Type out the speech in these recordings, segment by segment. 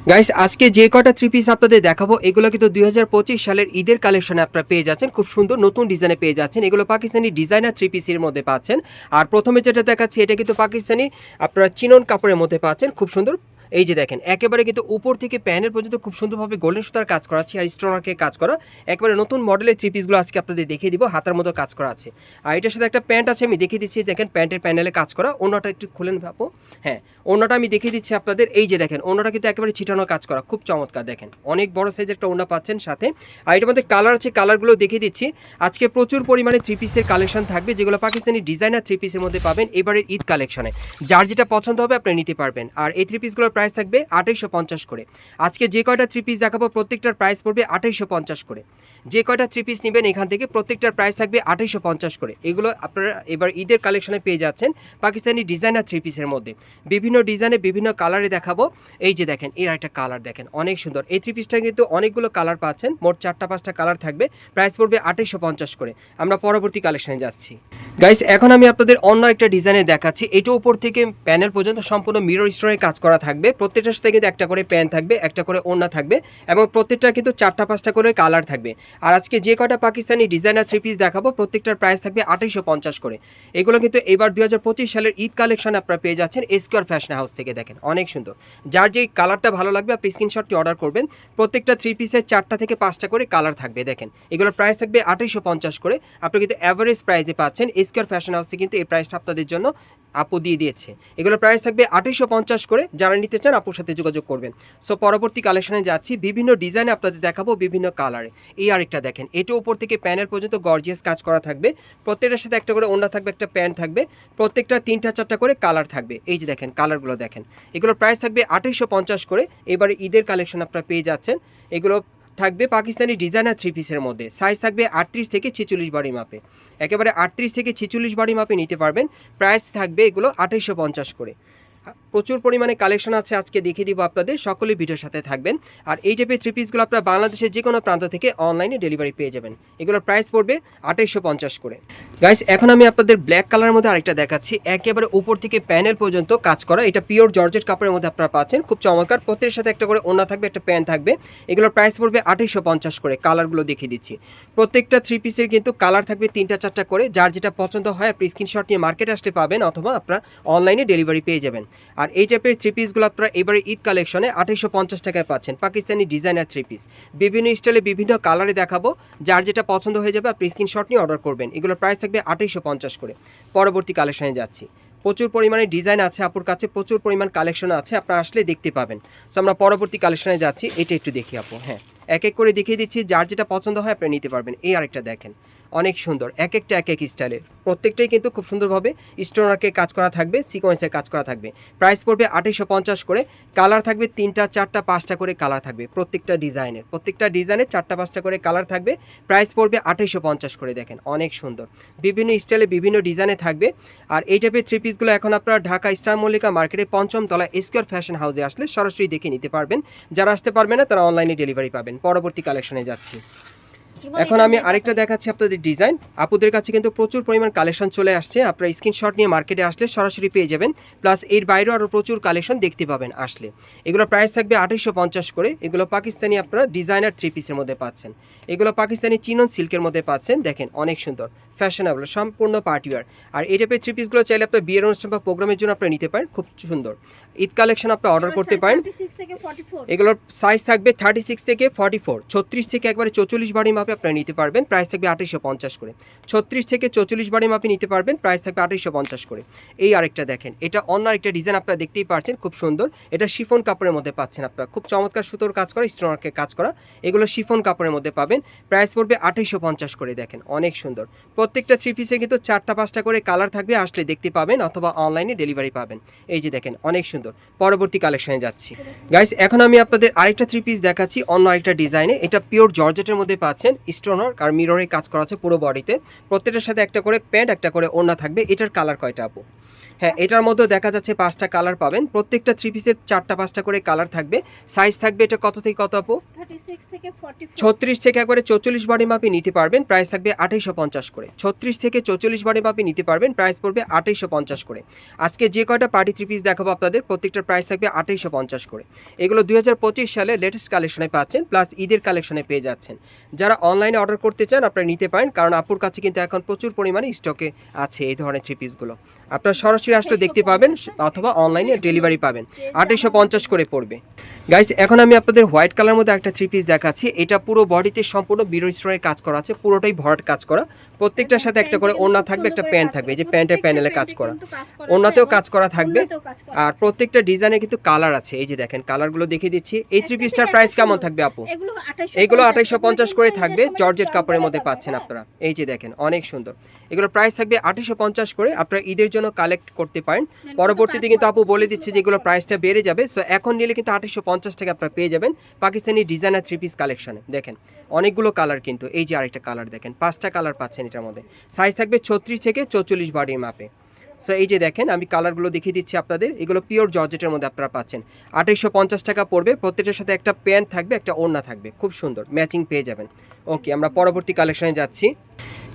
Guys আজকে যে কটা থ্রি পিস আপনাদের দেখাবো এগুলো কিন্তু 2025 সালের ঈদের কালেকশনে আপনারা পেয়ে যাচ্ছেন। খুব সুন্দর নতুন ডিজাইনে পেয়ে যাচ্ছেন। এগুলো পাকিস্তানি ডিজাইনার থ্রি পিসের মধ্যে পাচ্ছেন। আর প্রথমে যেটা দেখাচ্ছি এটা কিন্তু পাকিস্তানি আপনারা চিনন কাপড়ের মধ্যে পাচ্ছেন। খুব সুন্দর, এই যে দেখেন একেবারে কিন্তু উপর থেকে প্যানেল পর্যন্ত খুব সুন্দরভাবে গোল্ডেন সুতার কাজ করা আছে আর স্টোনারকে কাজ করা। একেবারে নতুন মডেলের থ্রি পিসগুলো আজকে আপনাদের দেখিয়ে দিব, হাতার মতো কাজ করা আছে। আর এটার সাথে একটা প্যান্ট আছে, আমি দেখিয়ে দিচ্ছি। দেখেন প্যান্টের প্যানেলে কাজ করা। ওনাটা একটু খুলেন ভাবো। হ্যাঁ, ওনাটা আমি দেখিয়ে দিচ্ছি আপনাদের। এই যে দেখেন ওনাটা কিন্তু একেবারে ছিটানো কাজ করা, খুব চমৎকার। দেখেন অনেক বড় সাইজের একটা ওনা পাচ্ছেন সাথে। আর এটার মধ্যে কালার আছে, কালারগুলো দেখিয়ে দিচ্ছি। আজকে প্রচুর পরিমাণে থ্রি পিসের কালেকশন থাকবে, যেগুলো পাকিস্তানি ডিজাইনার থ্রি পিসের মধ্যে পাবেন এবারের ঈদ কালেকশনে। যার যেটা পছন্দ হবে আপনি নিতে পারবেন। আর এই থ্রি পিসগুলোর প্রাইস থাকবে 2850 করে। আজকে যে কয়টা থ্রি পিস দেখাবো প্রত্যেকটার প্রাইস পড়বে 2850 করে। যে কয়টা থ্রি পিস নেবেন এখান থেকে প্রত্যেকটার প্রাইস থাকবে 2850 করে। এগুলো আপনারা এবার ঈদের কালেকশনে পেয়ে যাচ্ছেন পাকিস্তানি ডিজাইনার থ্রি পিসের মধ্যে। বিভিন্ন ডিজাইনে বিভিন্ন কালারে দেখাবো। এই যে দেখেন এর একটা কালার দেখেন অনেক সুন্দর। এই থ্রি পিসটা কিন্তু অনেকগুলো কালার পাচ্ছেন, মোট 4-5টা কালার থাকবে। প্রাইস পড়বে 2850 করে। আমরা পরবর্তী কালেকশনে যাচ্ছি। গাইস এখন আমি আপনাদের অন্য একটা ডিজাইনে দেখাচ্ছি। এটা উপর থেকে প্যানেল পর্যন্ত সম্পূর্ণ মিরর স্টোনে কাজ করা থাকবে। প্রত্যেকটার সাথে কিন্তু একটা করে প্যান থাকবে, একটা করে ওড়না থাকবে এবং প্রত্যেকটার কিন্তু 4-5টা করে কালার থাকবে। আর আজকে যে কটা পাকিস্তানি ডিজাইনার থ্রি পিস দেখাবো প্রত্যেকটার প্রাইস থাকবে 2850 করে। এগুলো কিন্তু এবার 2025 সালের ঈদ কালেকশন আপনারা পেয়ে যাচ্ছেন স্কোয়ার ফ্যাশন হাউস থেকে। দেখেন অনেক সুন্দর। যার যেই কালারটা ভালো লাগবে আপনি স্ক্রিনশটটি অর্ডার করবেন। প্রত্যেকটা থ্রি পিসের 4টা থেকে 5টা করে কালার থাকবে। দেখেন এগুলোর প্রাইস থাকবে 2850 করে। আপনি কিন্তু অ্যাভারেজ প্রাইসে পাচ্ছেন। স্কোয়ার ফ্যাশন হাউসে কিন্তু এই প্রাইসটা আপনাদের জন্য আপু দিয়ে দিয়েছে। এগুলোর প্রাইস থাকবে 2850 করে। যারা নিতে চান আপুর সাথে যোগাযোগ করবেন। সো পরবর্তী কালেকশনে যাচ্ছি। বিভিন্ন ডিজাইনে আপনাদের দেখাবো, বিভিন্ন কালারে। এই আরেকটা দেখেন, এটা উপর থেকে প্যানেল পর্যন্ত গর্জিয়াস কাজ করা থাকবে। প্রত্যেকটার সাথে একটা করে ওড়না থাকবে, একটা প্যান্ট থাকবে। প্রত্যেকটা 3-4টা করে কালার থাকবে। এই যে দেখেন কালারগুলো দেখেন। এগুলোর প্রাইস থাকবে 2850 করে। এবারে ঈদের কালেকশন আপনারা পেয়ে যাচ্ছেন। এগুলো থাকবে পাকিস্তানি ডিজাইনার থ্রি পিসের মধ্যে। সাইজ থাকবে 38 থেকে 46 বডি মাপে। একেবারে 38 থেকে 46 বডি মাপে নিতে পারবেন। প্রাইস থাকবে এগুলো 2850 করে। প্রচুর পরিমাণে কালেকশন আছে, আজকে দেখিয়ে দিব আপনাদের। সকলেই ভিডিওর সাথে থাকবেন। আর এই টাইপের থ্রি পিসগুলো আপনারা বাংলাদেশের যে কোনো প্রান্ত থেকে অনলাইনে ডেলিভারি পেয়ে যাবেন। এগুলোর প্রাইস পড়বে 2850 করে। গাইস এখন আমি আপনাদের ব্ল্যাক কালারের মধ্যে আরেকটা দেখাচ্ছি। একেবারে উপর থেকে প্যানেল পর্যন্ত কাজ করা। এটা পিওর জর্জেট কাপড়ের মধ্যে আপনারা পাচ্ছেন, খুব চমৎকার। প্রত্যেকের সাথে একটা করে ওড়না থাকবে, একটা প্যান্ট থাকবে। এগুলোর প্রাইস পড়বে 2850 করে। কালারগুলো দেখিয়ে দিচ্ছি। প্রত্যেকটা থ্রি পিসের কিন্তু কালার থাকবে 3-4টা করে। যার যেটা পছন্দ হয় আপনি স্ক্রিনশট নিয়ে মার্কেটে আসলে পাবেন, অথবা আপনারা অনলাইনে ডেলিভারি পেয়ে যাবেন। আর এই টাইপের থ্রি পিসগুলো আপনারা এবারে ঈদ কালেকশনে 2850 টাকায় পাচ্ছেন। পাকিস্তানি ডিজাইনার থ্রি পিস বিভিন্ন স্টাইলে বিভিন্ন কালারে দেখাবো। যার যেটা পছন্দ হয়ে যাবে আপনি স্ক্রিনশট নিয়ে অর্ডার করবেন। এগুলোর প্রাইস থাকবে 2850 করে। পরবর্তী কালেকশনে যাচ্ছি। প্রচুর পরিমাণে ডিজাইন আছে আপুর কাছে, প্রচুর পরিমাণ কালেকশন আছে, আপনারা আসলে দেখতে পাবেন। সো আমরা পরবর্তী কালেকশনে যাচ্ছি। এটা একটু দেখি আপু। হ্যাঁ, এক এক করে দেখিয়ে দিচ্ছি। যার যেটা পছন্দ হয় আপনি নিতে পারবেন। এই আরেকটা দেখেন অনেক সুন্দর, এক একটা এক এক স্টাইলে। প্রত্যেকটাই কিন্তু খুব সুন্দরভাবে স্টোনারকে কাজ করা থাকবে, সিকোয়েন্সে কাজ করা থাকবে। প্রাইস পড়বে 2850 করে। কালার থাকবে 3টা 4টা 5টা করে কালার থাকবে প্রত্যেকটা ডিজাইনের। প্রত্যেকটা ডিজাইনের 4টা 5টা করে কালার থাকবে। প্রাইস পড়বে 2850 করে। দেখেন অনেক সুন্দর, বিভিন্ন স্টাইলে বিভিন্ন ডিজাইনে থাকবে। আর এই টাইপের থ্রি পিসগুলো এখন আপনারা ঢাকা স্টার মল্লিকা মার্কেটে 5ম তলা স্কোয়ার ফ্যাশন হাউসে আসলে সরাসরি দেখে নিতে পারবেন। যারা আসতে পারবে না তারা অনলাইনে ডেলিভারি পাবেন। পরবর্তী কালেকশনে যাচ্ছি। এখন আমি আরেকটা দেখাচ্ছি আপনাদের ডিজাইন। আপুদের কাছে কিন্তু প্রচুর পরিমাণ কালেকশন চলে আসছে। আপনারা স্ক্রিনশট নিয়ে মার্কেটে আসলে সরাসরি পেয়ে যাবেন। প্লাস এর বাইরেও আরও প্রচুর কালেকশন দেখতে পাবেন আসলে। এগুলো প্রাইস থাকবে 2850 করে। এগুলো পাকিস্তানি আপনারা ডিজাইনার থ্রি পিসের মধ্যে পাচ্ছেন। এগুলো পাকিস্তানি চিনন সিল্কের মধ্যে পাচ্ছেন। দেখেন অনেক সুন্দর, ফ্যাশনেবল, সম্পূর্ণ পার্টিওয়ার। আর এই টাইপের থ্রি পিসগুলো চাইলে আপনার বিয়ের অনুষ্ঠান বা প্রোগ্রামের জন্য আপনারা নিতে পারেন। খুব সুন্দর ঈদ কালেকশন আপনি অর্ডার করতে পারেন। এগুলোর সাইজ থাকবে 36 থেকে 44, 36 থেকে একবারে 44 বডি মাপে আপনারা নিতে পারবেন। প্রাইস থাকবে 2850 করে। 36 থেকে 44 বডি মাপে নিতে পারবেন। প্রাইস থাকবে 2850 করে। এই আরেকটা দেখেন, এটা অন্য আরেকটা ডিজাইন আপনারা দেখতেই পাচ্ছেন, খুব সুন্দর। এটা শিফন কাপড়ের মধ্যে পাচ্ছেন আপনারা, খুব চমৎকার সুতোর কাজ করা, স্টোনারকে কাজ করা। এগুলো শিফন কাপড়ের মধ্যে পাবেন। প্রাইস পড়বে 2850 করে। দেখেন অনেক সুন্দর। প্রত্যেকটা থ্রি পিসে কিন্তু 4টা 5টা করে কালার থাকবে, আসলে দেখতে পাবেন, অথবা অনলাইনে ডেলিভারি পাবেন। এই যে দেখেন অনেক সুন্দর। পরবর্তী কালেকশনে যাচ্ছি। গাইস এখন আমি আপনাদের আরেকটা থ্রি পিস দেখাচ্ছি অন্য আরেকটা ডিজাইনে। এটা পিওর জর্জেটের মধ্যে পাচ্ছেন। স্টোনার আর মিররে কাজ করা আছে পুরো বডিতে। প্রত্যেকটার সাথে একটা করে প্যান্ট, একটা করে ওড়না থাকবে। এটার কালার কয়টা আপু? হ্যাঁ, এটার মধ্যে দেখা যাচ্ছে 5টা কালার পাবেন। প্রত্যেকটা 3 পিসের 4টা 5টা করে কালার থাকবে। সাইজ থাকবে এটা কত থেকে কত আপু? 36 থেকে 44। 36 থেকে একবারে 44 বডি মাপে নিতে পারবেন, প্রাইস থাকবে 2850 করে। 36 থেকে 44 বডি মাপে নিতে পারবেন, প্রাইস পড়বে 2850 করে। আজকে যে কয়টা পার্টি 3 পিস দেখাবো আপনাদের প্রত্যেকটার প্রাইস থাকবে 2850 করে। এগুলো 2025 সালে লেটেস্ট কালেকশনে পাচ্ছেন, প্লাস ঈদের কালেকশনে পেয়ে যাচ্ছেন। যারা অনলাইনে অর্ডার করতে চান আপনারা নিতে পারেন, কারণ আপুর কাছে কিন্তু এখন প্রচুর পরিমাণে স্টকে আছে এই ধরনের 3 পিসগুলো। আপনারা সরাসরি আসলে দেখতে পাবেন অথবা অনলাইনে ডেলিভারি পাবেন। 2850 করে পড়বে। গাইস, এখন আমি আপনাদের হোয়াইট কালার মধ্যে একটা 3 পিস দেখাচ্ছি। এটা পুরো বডিতে সম্পূর্ণ বিরো স্টোনের কাজ করা আছে, পুরোটাই ভরাট কাজ করা। প্রত্যেকটার সাথে একটা করে ওড়না থাকবে, একটা প্যান্ট থাকবে, এই যে প্যান্টের প্যানেলে কাজ করা, ওড়নাতেও কাজ করা থাকবে। আর প্রত্যেকটা ডিজাইনে কিন্তু কালার আছে, এই যে দেখেন কালারগুলো দেখিয়ে দিচ্ছি। এই 3 পিসটার প্রাইস কেমন থাকবে আপু? এগুলো 2850 করে থাকবে, জর্জেট কাপড়ের মধ্যে পাচ্ছেন আপনারা। এই যে দেখেন অনেক সুন্দর, এগুলো প্রাইস থাকবে 2850 করে। আপনারা ঈদের জন্য কালেক্ট করতে পারেন। পরবর্তীতে কিন্তু আপু বলে দিচ্ছে যে এগুলো প্রাইসটা বেড়ে যাবে, সো এখন নিলে কিন্তু 2850 টাকা আপনারা পেয়ে যাবেন পাকিস্তানি ডিজাইনার 3 পিস কালেকশনে। দেখেন অনেকগুলো কালার কিন্তু, এই যে আরেকটা কালার দেখেন, 5টা কালার পাচ্ছেন এটার মধ্যে। সাইজ থাকবে 36 থেকে 44 বডির মাপে। সো এই যে দেখেন আমি কালারগুলো দেখিয়ে দিচ্ছি আপনাদের, এগুলো পিওর জর্জেটের মধ্যে আপনারা পাচ্ছেন। 2850 টাকা পড়বে, প্রত্যেকটার সাথে একটা প্যান্ট থাকবে, একটা ওড়না থাকবে, খুব সুন্দর ম্যাচিং পেয়ে যাবেন। ওকে, আমরা পরবর্তী কালেকশনে যাচ্ছি।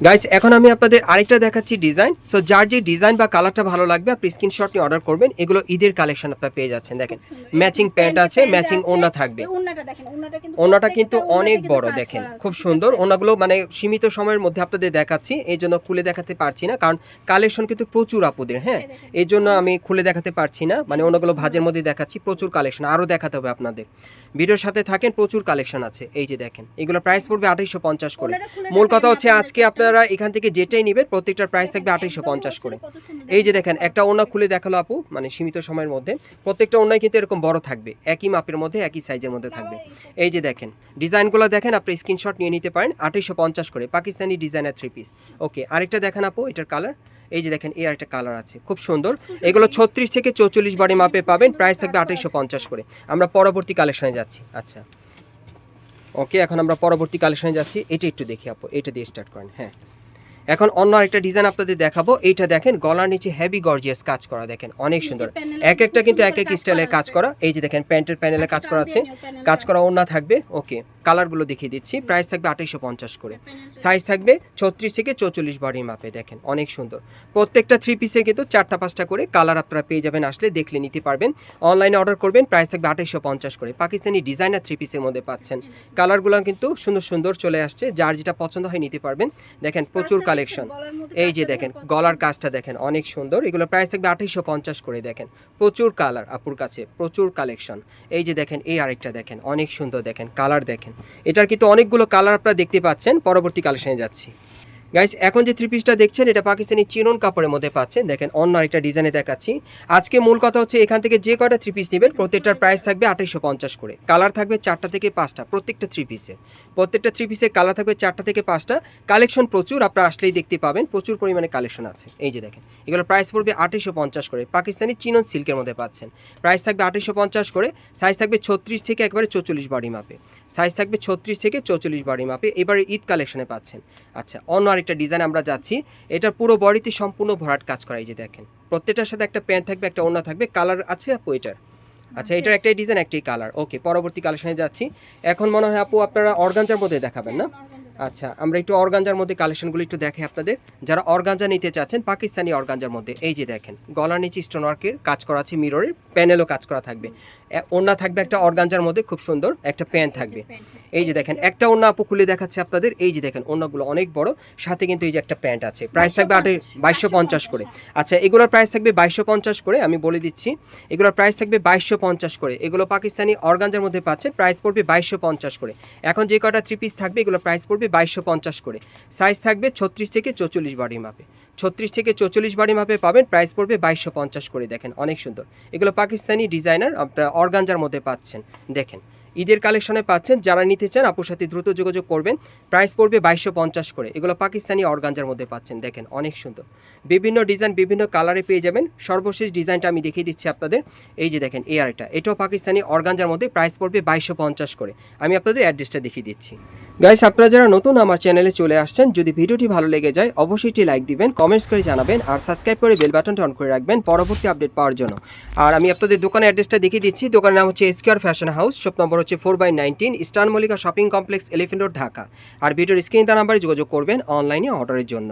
গাইস, এখন আমি আপনাদের আরেকটা দেখাচ্ছি ডিজাইন। সো যার যে ডিজাইন বা কালারটা ভালো লাগবে আপনি স্ক্রিনশট নিয়ে অর্ডার করবেন। এগুলো ঈদের কালেকশন আপনারা পেয়ে যাচ্ছেন। দেখেন ম্যাচিং প্যান্ট আছে, ম্যাচিং ওড়না থাকবে। ওড়নাটা কিন্তু অনেক বড়, দেখেন খুব সুন্দর। ওড়নাগুলো মানে সীমিত সময়ের মধ্যে আপনাদের দেখাচ্ছি, এই জন্য খুলে দেখাতে পারছি না, কারণ কালেকশন কিন্তু প্রচুর আপুদের। হ্যাঁ, এই জন্য আমি খুলে দেখাতে পারছি না, মানে ওড়নাগুলো ভাঁজের মধ্যে দেখাচ্ছি। প্রচুর কালেকশন আরও দেখাতে হবে আপনাদের, ভিডিওর সাথে থাকেন, প্রচুর কালেকশন আছে। এই যে দেখেন এগুলো প্রাইস পড়বে 2850 করে। মূল কথা হচ্ছে আজকে আপনারা এখান থেকে যেটাই নেবেন প্রত্যেকটার প্রাইস থাকবে 2850 করে। এই যে দেখেন একটা ওড়না খুলে দেখালো আপু, মানে সীমিত সময়ের মধ্যে। প্রত্যেকটা ওড়নাই কিন্তু এরকম বড় থাকবে, একই মাপের মধ্যে একই সাইজের মধ্যে থাকবে। এই যে দেখেন ডিজাইনগুলো দেখেন, আপনি স্ক্রিনশট নিয়ে নিতে পারেন। 2850 করে পাকিস্তানি ডিজাইনার 3 পিস। ওকে, আরেকটা দেখেন আপু, এটার কালার এই যে দেখেন, এই আরেকটা কালার আছে খুব সুন্দর। এগুলো 36 থেকে 44 বডি মাপে পাবেন, প্রাইস থাকবে 2850 করে। আমরা পরবর্তী কালেকশনে যাচ্ছি। আচ্ছা ওকে, এখন আমরা পরবর্তী কালেকশনে যাচ্ছি। এটা একটু দেখি আপু, এটা দিয়ে স্টার্ট করেন। হ্যাঁ, এখন অন্য আরেকটা ডিজাইন আপনাদের দেখাবো। এইটা দেখেন গলার নিচে হেভি গর্জিয়াস কাজ করা, দেখেন অনেক সুন্দর। এক একটা কিন্তু এক এক স্টাইলে কাজ করা। এই যে দেখেন প্যান্টের প্যানেলে কাজ করা আছে, কাজ করা ওড়না থাকবে। ওকে, কালারগুলো দেখিয়ে দিচ্ছি। প্রাইস থাকবে 2850 করে। সাইজ থাকবে 36 থেকে 44 বডির মাপে। দেখেন অনেক সুন্দর। প্রত্যেকটা 3 পিসে কিন্তু 4টা 5টা করে কালার আপনারা পেয়ে যাবেন, আসলে দেখলে নিতে পারবেন। অনলাইনে অর্ডার করবেন, প্রাইস থাকবে 2850 করে। পাকিস্তানি ডিজাইনার 3 পিসের মধ্যে পাচ্ছেন। কালারগুলো কিন্তু সুন্দর সুন্দর চলে আসছে, যার যেটা পছন্দ হয় নিতে পারবেন। দেখেন প্রচুর কালেকশন। এই যে দেখেন গলার কাজটা দেখেন অনেক সুন্দর। এগুলো প্রাইস থাকবে 2850 করে। দেখেন প্রচুর কালার আপুর কাছে, প্রচুর কালেকশন। এই যে দেখেন এই আরেকটা দেখেন অনেক সুন্দর, দেখেন কালার দেখেন। এটার কিন্তু অনেকগুলো কালার আপনারা দেখতে পাচ্ছেন। পরবর্তী কালেকশনে যাচ্ছি। গাইস, এখন যে 3 পিসটা দেখছেন এটা পাকিস্তানি চিনন কাপড়ের মধ্যে পাচ্ছেন। দেখেন অন্য আরেকটা ডিজাইনে দেখাচ্ছি। আজকে মূল কথা হচ্ছে এখান থেকে যে কয়টা 3 পিস নেবেন প্রত্যেকটার প্রাইস থাকবে 2850 করে। কালার থাকবে 4টা থেকে 5টা প্রত্যেকটা 3 পিসে। প্রত্যেকটা 3 পিসে কালার থাকবে 4টা থেকে 5টা। কালেকশন প্রচুর, আপনারা আসলেই দেখতে পাবেন, প্রচুর পরিমাণে কালেকশন আছে। এই যে দেখেন এগুলোর প্রাইস পড়বে 2850 করে। পাকিস্তানি চিনন সিল্কের মধ্যে পাচ্ছেন, প্রাইস থাকবে 2850 করে। সাইজ থাকবে 36 থেকে একবারে 44 বডি মাপে। সাইজ থাকবে 36 থেকে 44 বডি মাপে। এবারে ঈদ কালেকশনে পাচ্ছেন। আচ্ছা, অন্য আরেকটা ডিজাইন আমরা যাচ্ছি। এটা পুরো বডিতে সম্পূর্ণ ভরাট কাজ করা। এই যে দেখেন প্রত্যেকটার সাথে একটা প্যান্ট থাকবে, একটা ওড়না থাকবে। কালার আছে আপু এটার? আচ্ছা, এটার একটাই ডিজাইন, একটাই কালার। ওকে, পরবর্তী কালেকশনে যাচ্ছি। এখন মনে হয় আপু আপনারা অর্গানজার মধ্যে দেখাবেন না? আচ্ছা, আমরা একটু অর্গানজার মধ্যে কালেকশনগুলো একটু দেখাই আপনাদের। যারা অর্গানজা নিতে চাচ্ছেন পাকিস্তানি অর্গানজার মধ্যে, এই যে দেখেন গলার নিচে স্টোন ওয়ার্কের কাজ করা আছে, মিররের প্যানেলও কাজ করা থাকবে। ওড়না থাকবে একটা অর্গানজার মধ্যে, খুব সুন্দর একটা প্যান্ট থাকবে। এই যে দেখেন একটা ওড়না আপু খুলে দেখাচ্ছে আপনাদের। এই যে দেখেন ওড়নাগুলো অনেক বড়, সাথে কিন্তু এই যে একটা প্যান্ট আছে। প্রাইস থাকবে 2250 করে। আচ্ছা, এগুলোর প্রাইস থাকবে 2250 করে। আমি বলে দিচ্ছি এগুলোর প্রাইস থাকবে 2250 করে। এগুলো পাকিস্তানি অর্গানজার মধ্যে পাচ্ছে, প্রাইস পড়বে 2250 করে। এখন যে কটা 3 পিস থাকবে এগুলো প্রাইস পড়বে 2250 করে। সাইজ থাকবে 36 থেকে 44 বডি মাপে। 36 থেকে 44 বডি মাপে পাবেন, প্রাইস পড়বে 2250 করে। দেখেন অনেক সুন্দর। এগুলো পাকিস্তানি ডিজাইনার আপনারা অর্গানজার মধ্যে পাচ্ছেন। দেখেন ঈদের কালেকশনে পাচ্ছেন। যারা নিতে চান আপুর সাথে দ্রুত যোগাযোগ করবেন। প্রাইস পড়বে 2250 করে। এগুলো পাকিস্তানি অর্গানজার মধ্যে পাচ্ছেন। দেখেন অনেক সুন্দর, বিভিন্ন ডিজাইন বিভিন্ন কালারে পেয়ে যাবেন। সর্বশেষ ডিজাইনটা আমি দেখিয়ে দিচ্ছি আপনাদের। এই যে দেখেন এই আরেকটা, এটাও পাকিস্তানি অর্গানজার মধ্যে, প্রাইস পড়বে 2250 করে। আমি আপনাদের অ্যাড্রেসটা দেখিয়ে দিচ্ছি। গাইস, আপনারা যারা নতুন আমার চ্যানেলে চলে আসছেন, যদি ভিডিওটি ভালো লেগে যায় অবশ্যই একটি লাইক দিবেন, কমেন্টস করে জানাবেন আর সাবস্ক্রাইব করে বেল বাটনটা অন করে রাখবেন পরবর্তী আপডেট পাওয়ার জন্য। আর আমি আপনাদের দোকানের অ্যাড্রেসটা দেখিয়ে দিচ্ছি। দোকানের নাম হচ্ছে Square Fashion House, shop number হচ্ছে 4/19, Eastern Mallika shopping complex, Elephant Road, Dhaka. আর ভিডিওর স্ক্রিন নাম্বারে যোগাযোগ করবেন অনলাইনে অর্ডারের জন্য।